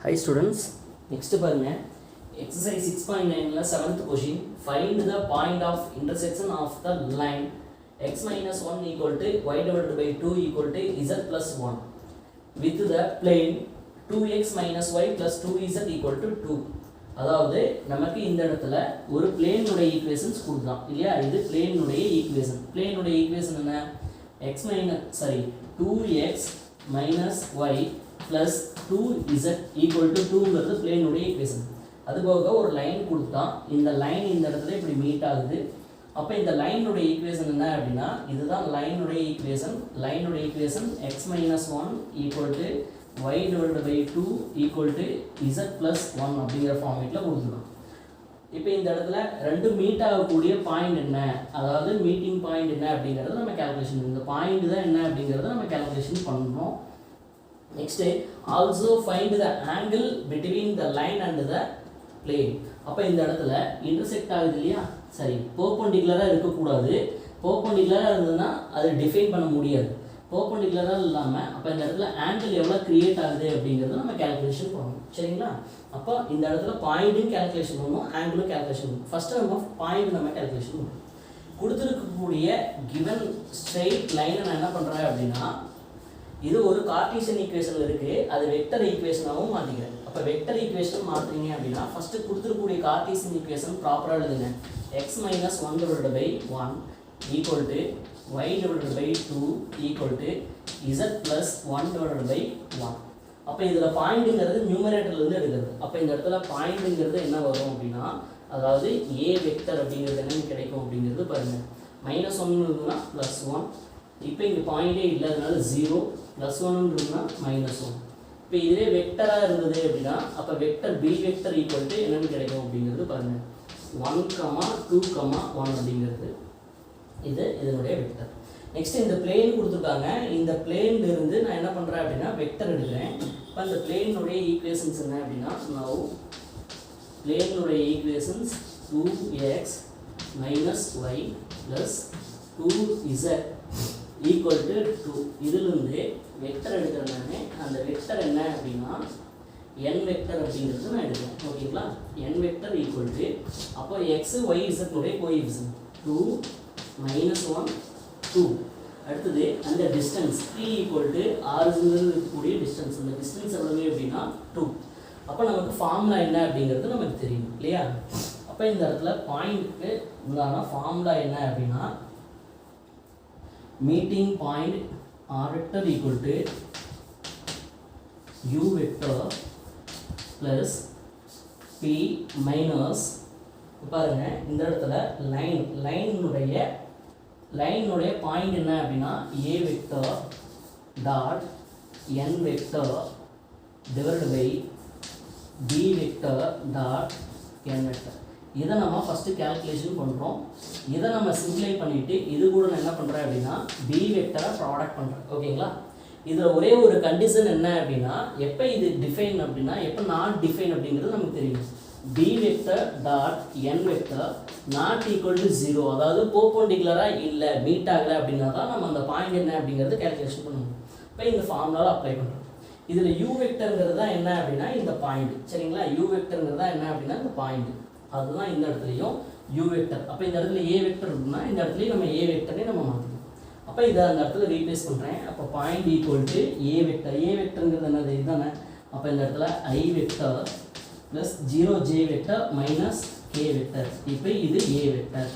Hi students, next பாருங்க exercise 6.9 7th question. Find the point of intersection of the line x minus 1 equal to y divided by 2 equal to z plus 1 with the plane 2x minus y plus 2z equal to 2. அதாவது நமக்கு இந்த இடத்துல ஒரு plane உடைய equations கொடுத்தான் இல்லையா? இது plane உடைய equation. Plane உடைய equation என்ன? x 2x minus y plus 2z equal to 2 ங்கிறது plane உடைய equation. அதுபோக ஒரு லைன் கொடுத்தான். இந்த லைன் இந்த இடத்துல இப்படி மீட் ஆகுது. அப்போ இந்த லைன் உடைய ஈக்குவேஷன் என்ன அப்படின்னா இதுதான் லைன் உடைய ஈக்குவேஷன். லைன் உடைய equation x minus 1 equal to y divided by 2 equal to z plus 1 அப்படிங்கிற ஃபார்மேட்டில் கொடுத்துருக்கோம். இப்போ இந்த இடத்துல ரெண்டு மீட் ஆகக்கூடிய பாயிண்ட் என்ன, அதாவது மீட்டிங் பாயிண்ட் என்ன அப்படிங்கிறத நம்ம கேல்குலேஷன், இந்த பாயிண்ட் தான் என்ன அப்படிங்கிறத நம்ம கேல்குலேஷன் பண்ணுறோம். Next also find the angle between the line and the plane. அப்போ இந்த இடத்துல இன்டர்செக்ட் ஆகுது இல்லையா? சரி, பெர்பெண்டிகுலராக இருக்கக்கூடாது. பெர்பெண்டிகுலராக இருந்ததுன்னா அது டிஃபைன் பண்ண முடியாது. பெர்பெண்டிகுலராக இல்லாமல் அப்போ இந்த இடத்துல ஆங்கிள் எவ்வளோ கிரியேட் ஆகுது அப்படிங்கிறத நம்ம கேல்குலேஷன் பண்ணணும். சரிங்களா? அப்போ இந்த இடத்துல பாயிண்ட்டும் கேல்குலேஷன் பண்ணணும், ஆங்கிளும் கேல்குலேஷன் பண்ணணும். ஃபஸ்ட்டு நம்ம பாயிண்ட் நம்ம கேல்குலேஷன் பண்ணணும். கொடுத்துருக்கக்கூடிய கிவன் ஸ்ட்ரெயிட் லைனை நான் என்ன பண்ணுறேன் அப்படின்னா இது ஒரு கார்ட்டீசியன் ஈக்குவேஷன் இருக்குது, அது வெக்டர் ஈக்குவேஷனாகவும் மாற்றிக்கிறேன். அப்போ வெக்டர் ஈக்குவேஷன் மாற்றுறீங்க அப்படின்னா ஃபஸ்ட்டு கொடுத்துருக்கக்கூடிய கார்ட்டீசியன் ஈக்குவேஷன் ப்ராப்பராக எழுதுங்க. x minus 1 divided by 1 equal to y divided by 2 equal to z plus 1 divided by 1. அப்போ இதில் பாயிண்ட்டுங்கிறது நியூமரேட்டர்லேருந்து எடுக்கிறது. அப்போ இந்த இடத்துல பாயிண்ட்டுங்கிறது என்ன வரும் அப்படின்னா அதாவது a வெக்டர் அப்படிங்கிறது என்னன்னு கிடைக்கும் அப்படிங்கிறது பாருங்கள். -1 இருந்ததுன்னா +1. இப்போ இங்கே பாயிண்டே இல்லாதனால 0, +1 இருந்ததுன்னா -1. இப்போ இதே வெக்டராக இருந்தது அப்படின்னா அப்போ vector b vector equal to என்னென்னு கிடைக்கும் அப்படிங்கிறது பாருங்கள். 1, 2, 1 அப்படிங்கிறது இது இதனுடைய வெக்டர். நெக்ஸ்ட் இந்த பிளேன் கொடுத்துருக்காங்க. இந்த பிளேன்ல இருந்து நான் என்ன பண்ணுறேன் அப்படின்னா வெக்டர் எடுக்கிறேன். இப்போ அந்த பிளேனுடைய ஈக்குவேஷன்ஸ் என்ன அப்படின்னா நவ் பிளேனுடைய equations 2x minus y plus 2z equal to 2. இதிலிருந்து வெக்டர் எடுக்கிறேன். அந்த வெக்டர் என்ன அப்படின்னா n வெக்டர் அப்படிங்கிறது நான் எடுக்கிறேன். ஓகேங்களா? n வெக்டர் ஈக்குவல் டு அப்போ x y z உடைய கோஎஃபிஷியன்ட் 2 -1 2. அடுத்தது அந்த டிஸ்டன்ஸ் p ஈக்குவல் டு ஆரிஜினில் இருக்கக்கூடிய டிஸ்டன்ஸ், அந்த டிஸ்டன்ஸ் எவ்வளவு அப்படின்னா 2. அப்போ நமக்கு ஃபார்முலா என்ன அப்படிங்கிறது நமக்கு தெரியும் இல்லையா? அப்போ இந்த இடத்துல பாயிண்ட்டுக்கு உண்டான ஃபார்முலா என்ன அப்படின்னா meeting point r vector equal to u vector plus p minus பாருங்க இந்த இடத்துல லைனுடைய பாயிண்ட் என்ன அப்படின்னா a vector dot n vector divided by b vector dot n vector. இதை நம்ம ஃபஸ்ட்டு கேல்குலேஷன் பண்ணுறோம். இதை நம்ம சிம்ப்ளை பண்ணிவிட்டு இது கூட நான் என்ன பண்ணுறேன் அப்படின்னா பி வெக்டரை ப்ராடக்ட் பண்ணுறேன். ஓகேங்களா? இதில் ஒரே ஒரு கண்டிஷன் என்ன அப்படின்னா எப்போ இது டிஃபைன் அப்படின்னா எப்போ நாட் டிஃபைன் அப்படிங்கிறது நமக்கு தெரியும். B vector dot N vector not equal to 0, அதாவது பெர்பெண்டிகுலராக இல்லை மீட் ஆகலை அப்படின்னா தான் நம்ம அந்த பாயிண்ட் என்ன அப்படிங்கிறது கேல்குலேஷன் பண்ணணும். இப்போ இந்த ஃபார்முலாவில் அப்ளை பண்ணுறோம். இதில் யூ வெக்டருங்கிறது தான் என்ன அப்படின்னா இந்த பாயிண்ட். சரிங்களா? யூ வெக்டருங்கிறது தான் என்ன அப்படின்னா இந்த பாயிண்ட், அதுதான் இந்த இடத்துலையும் u வெக்டர். அப்போ இந்த இடத்துல a வெக்டர் இருக்குன்னா இந்த இடத்துலையும் நம்ம a வெக்டரே நம்ம மாற்றிக்கணும். அப்போ இதை அந்த இடத்துல ரீப்ளேஸ் பண்ணுறேன். அப்போ point equal to a vector. a வெக்டருங்கிறது என்னது இதுதானே? அப்போ இந்த இடத்துல i vector plus 0j vector minus k vector. இப்போ இது a வெக்டர்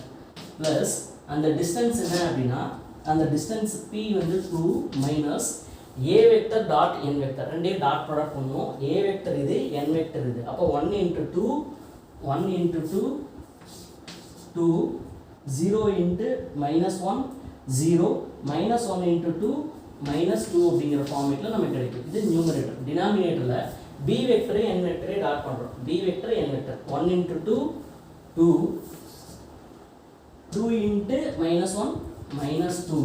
ப்ளஸ் அந்த டிஸ்டன்ஸ் என்ன அப்படின்னா அந்த டிஸ்டன்ஸ் p வந்து 2 minus a vector dot n vector. ரெண்டே டாட் ப்ராடக்ட் பண்ணுவோம். a வெக்டர் இது n வெக்டர் இது. அப்போ 1 into 2 1 into 2 2 0 into -1 0 -1 into 2 -2 அப்படிங்கிற ஃபார்மேட்டில் நமக்கு கிடைக்கும். இது நியூமரேட்டர். டினாமினேட்டரில் b வெக்டரை n வெக்டரை டாட் பண்ணுறோம். b vector n vector 1 into 2 2 2 into -1 -2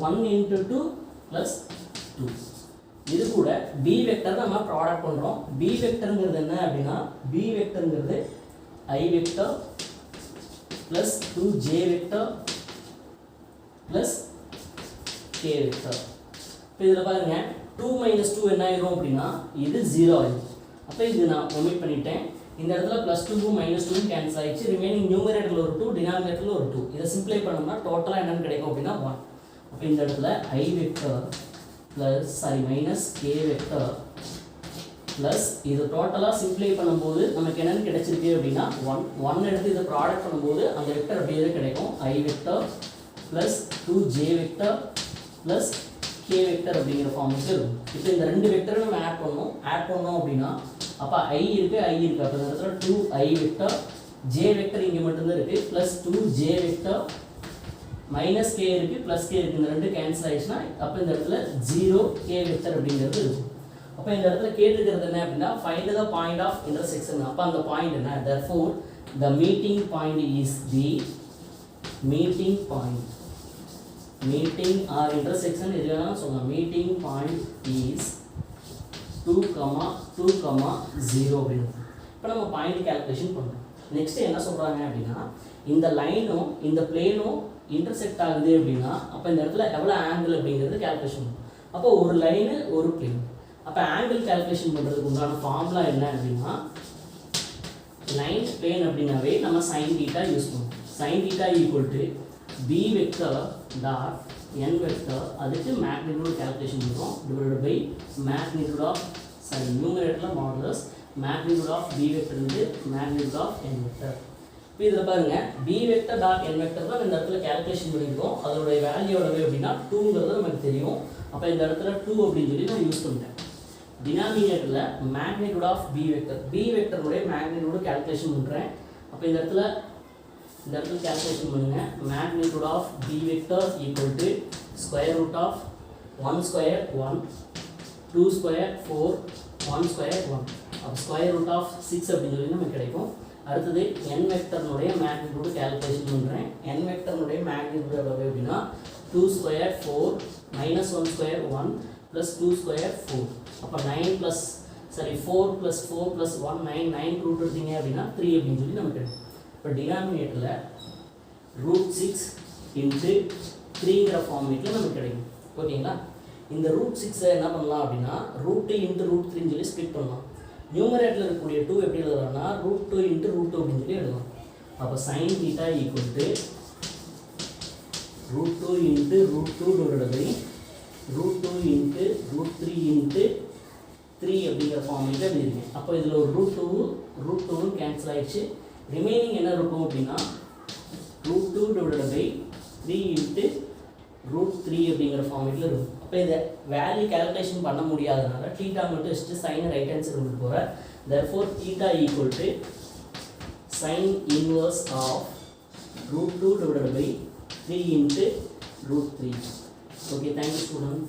1 into 2 plus 2. இது கூட b வெக்டர் நம்ம ப்ராடக்ட் பண்ணுறோம். b வெக்டருங்கிறது என்ன அப்படின்னா b வெக்டருங்கிறது i vector plus 2j vector plus k vector. இப்போ இதில் பாருங்கள் 2 - 2 என்ன ஆயிரும் அப்படின்னா இது 0 ஆயிடும். அப்போ இது நான் ஒமிட் பண்ணிட்டேன். இந்த இடத்துல +2வும் -2வும் கேன்சல் ஆயிடுச்சு. ரிமைனிங் நியூமரேட்டரில் ஒரு 2, டினாமினேட்டரில் ஒரு 2. இதை சிம்பிளை பண்ணோம்னா டோட்டலாக என்னென்னு கிடைக்கும் அப்படின்னா 1. அப்போ இந்த இடத்துல I vector minus K vector plus இது டோட்டலாக சிம்பிளை பண்ணும்போது நமக்கு என்னென்னு கிடைச்சிருக்கு அப்படின்னா 1 எடுத்து இதை ப்ராடக்ட் பண்ணும்போது அந்த வெக்டர் அப்படியே கிடைக்கும். I vector plus 2J vector plus K vector அப்படிங்கிற ஃபார்முக்கு இருக்கும். இப்போ இந்த ரெண்டு வெக்டரை நம்ம ஆட் பண்ணோம் அப்படின்னா அப்போ I இருக்குது. அப்போ இந்த இடத்துல 2I வெக்டர், J வெக்டர் இங்கே மட்டும்தான் இருக்குது, plus 2J vector minus K இருக்குது, ப்ளஸ் K இருக்குது. இந்த ரெண்டு கேன்சல் ஆயிடுச்சுன்னா அப்போ இந்த இடத்துல 0K வெக்டர் அப்படிங்கிறது இருக்கும். அப்போ இந்த இடத்துல கேட்டுக்கிறது என்ன அப்படின்னா find the point of intersection. அப்போ அந்த பாயிண்ட் என்ன? therefore the meeting point is the meeting point. meeting or intersection எது வேணாலும் சொல்லலாம். meeting point is 2,0 அப்படின்னு. இப்போ நம்ம பாயிண்ட் கால்குலேஷன் பண்ணுறோம். நெக்ஸ்ட் என்ன சொல்கிறாங்க அப்படின்னா இந்த லைனும் இந்த பிளேனும் இன்டர்செக்ட் ஆகுது அப்படின்னா அப்போ இந்த இடத்துல எவ்வளோ ஆங்கிள் அப்படிங்கிறது கால்குலேஷன் பண்ணும். அப்போ ஒரு லைனு ஒரு பிளேன். அப்போ ஆங்கிள் கால்குலேஷன் பண்ணுறதுக்கு உண்டான ஃபார்முலா என்ன அப்படின்னா லைன் பிளேன் அப்படின்னாவே நம்ம sin θ யூஸ் பண்ணுவோம். sin θ equal to b vector dot n vector, அதுக்கு மேக்னிடியூட் கால்குலேஷன் பண்ணுறோம், டிவைடட் பை மேக்னிடியூட் ஆஃப் நியூமரேட்டரில் modulus magnitude of b vector இருந்து மேக்னிடியூட் ஆஃப் n வெக்டர். இப்போ இதில் பாருங்கள் b vector dot n vector தான் இந்த இடத்துல கால்குலேஷன் பண்ணியிருக்கோம். அதோடைய வேல்யூ எவ்வளவு அப்படின்னா 2ங்கிறது நமக்கு தெரியும். அப்போ இந்த இடத்துல 2 அப்படின்னு சொல்லி நான் யூஸ் பண்ணிட்டேன். டினாமினேட்டரில் மேக்னிடியூட் ஆஃப் b வெக்டருடைய மேக்னிடியூடு கால்குலேஷன் பண்ணுறேன். அப்போ இந்த இடத்துல கால்குலேஷன் பண்ணுங்கள். Magnitude of b vector equal to square root of 1 square 1, 2 square 4, 1 square 1. அப்போ ஸ்கொயர் ரூட் ஆஃப் 6 அப்படின்னு சொல்லி நமக்கு கிடைக்கும். அடுத்தது n வெக்டர்னுடைய மேக்னிடியூடு கால்குலேஷன் பண்ணுறேன். n வெக்டர்னுடைய மேக்னிடியூடு எவ்வளவு அப்படின்னா 2 square 4 minus 1 square 1 plus 2 square 4. அப்போ 4 + 4 + 1 9 ரூட் எடுத்தீங்க அப்படின்னா 3 அப்படின்னு சொல்லி நமக்கு கிடைக்கும். இப்போ டினாமினேட்டரில் √6 × 3ங்கிற ஃபார்மேட்டில் நமக்கு கிடைக்கும். ஓகேங்களா? இந்த √6 என்ன பண்ணலாம் அப்படின்னா √2 × √3ன்னு சொல்லி ஸ்ப்ளிட் பண்ணலாம். நியூமரேட்டரில் இருக்கக்கூடிய 2 எப்படி எழுதலாம்னா √2 × √2 அப்படின்னு சொல்லி எழுதலாம். அப்போ sin θ equal to √2 × √2 divided by √2 × √3 × 3 அப்படிங்கிற ஃபார்மேட்டில் எழுதிருக்கேன். அப்போ இதில் ஒரு √2 கேன்சல் ஆகிடுச்சு. ரிமைனிங் என்ன இருக்கும் அப்படின்னா √2 டிவைடட் பை 3 × √3 அப்படிங்கிற ஃபார்மேட்டில் இருக்கும். அப்போ இதை வேல்யூ கால்குலேஷன் பண்ண முடியாதனால θ மட்டும் வச்சுட்டு சைனை ரைட் ஹேண்ட் சைடு கொண்டு போகிறேன். therefore θ equal to sin inverse of √2 divided by 3 × √3. Okay, thank you students.